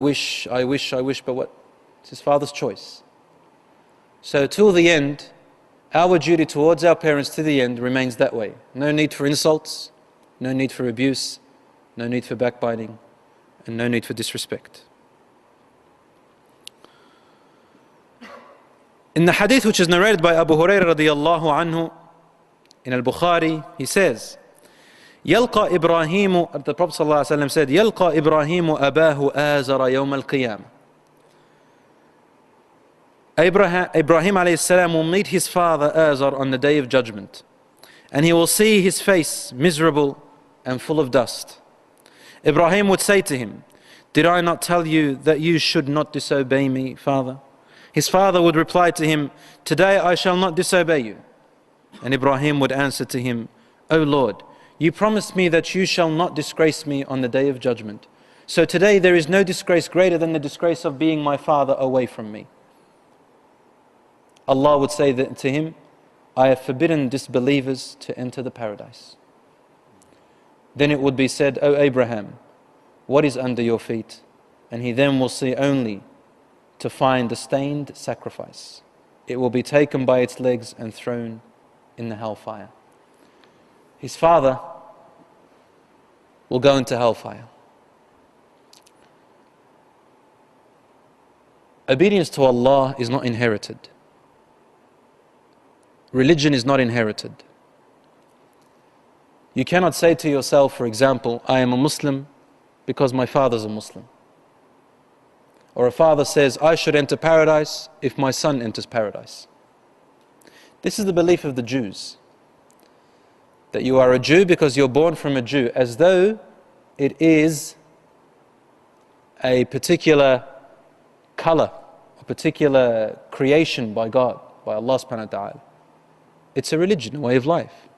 I wish, but what? It's his father's choice. So till the end, our duty towards our parents to the end remains that way. No need for insults, no need for abuse, no need for backbiting, and no need for disrespect. In the hadith which is narrated by Abu Hurairah radiyallahu anhu in Al-Bukhari, he says, يلقى إبراهيم, the Prophet ﷺ said, يلقى إبراهيم أباه آزر يوم القيامة. Ibrahim alayhi salam will meet his father Azar on the day of judgment, and he will see his face miserable and full of dust. Ibrahim would say to him, "Did I not tell you that you should not disobey me, father?" His father would reply to him, "Today I shall not disobey you." And Ibrahim would answer to him, "O Lord, you promised me that you shall not disgrace me on the day of judgment. So today there is no disgrace greater than the disgrace of being my father away from me." Allah would say to him, "I have forbidden disbelievers to enter the paradise." Then it would be said, "O Abraham, what is under your feet?" And he then will see only to find the stained sacrifice. It will be taken by its legs and thrown in the hellfire. His father will go into hellfire. Obedience to Allah is not inherited. Religion is not inherited. You cannot say to yourself, for example, "I am a Muslim because my father's a Muslim." Or a father says, "I should enter paradise if my son enters paradise." This is the belief of the Jews, that you are a Jew because you're born from a Jew, as though it is a particular color, a particular creation by God, by Allah subhanahu wa ta'ala. It's a religion, a way of life.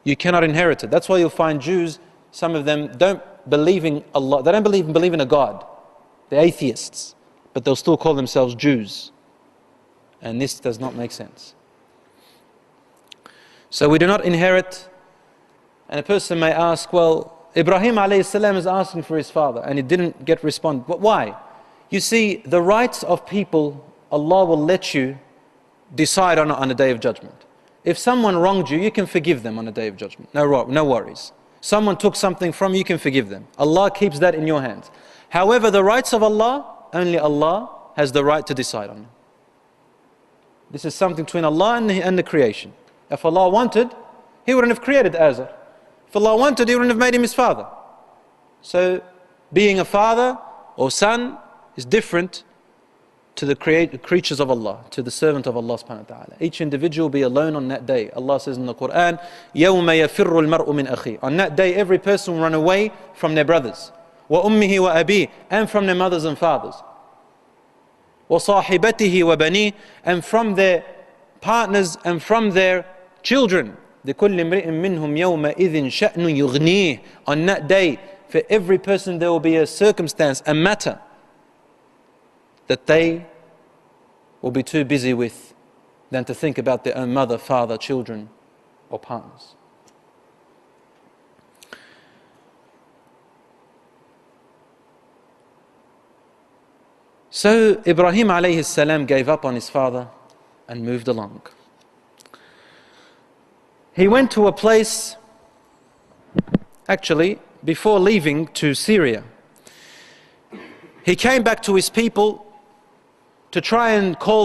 You cannot inherit it. That's why you'll find Jews, some of them don't believe in Allah. They don't believe in a God. They're atheists, but they'll still call themselves Jews. And this does not make sense. So we do not inherit. And a person may ask, well, Ibrahim alayhi salam is asking for his father and he didn't get respond. But why? You see, the rights of people, Allah will let you decide on a day of judgment. If someone wronged you, you can forgive them on a day of judgment. No worries. Someone took something from you, you can forgive them. Allah keeps that in your hands. However, the rights of Allah, only Allah has the right to decide on them. This is something between Allah and the creation. If Allah wanted, He wouldn't have created Azar. If Allah wanted, He wouldn't have made him His father. So, being a father or son is different to the creatures of Allah, to the servant of Allah subhanahu wa ta'ala. Each individual will be alone on that day. Allah says in the Quran, يَوْمَ يَفِرُّ الْمَرْءُ مِنْ أَخِيهِ. On that day, every person will run away from their brothers. وَأُمِّهِ وَأَبِيهِ. And from their mothers and fathers. وَصَاحِبَتِهِ وَبَنِيهِ. And from their partners and from their children. لِكُلِّ امْرِئٍ مِّنْهُمْ يَوْمَئِذٍ شَأْنٌ يُغْنِيهِ. On that day, for every person there will be a circumstance, a matter that they will be too busy with than to think about their own mother, father, children, or partners. So Ibrahim alayhi salam gave up on his father and moved along. He went to a place, actually, before leaving to Syria. He came back to his people to try and call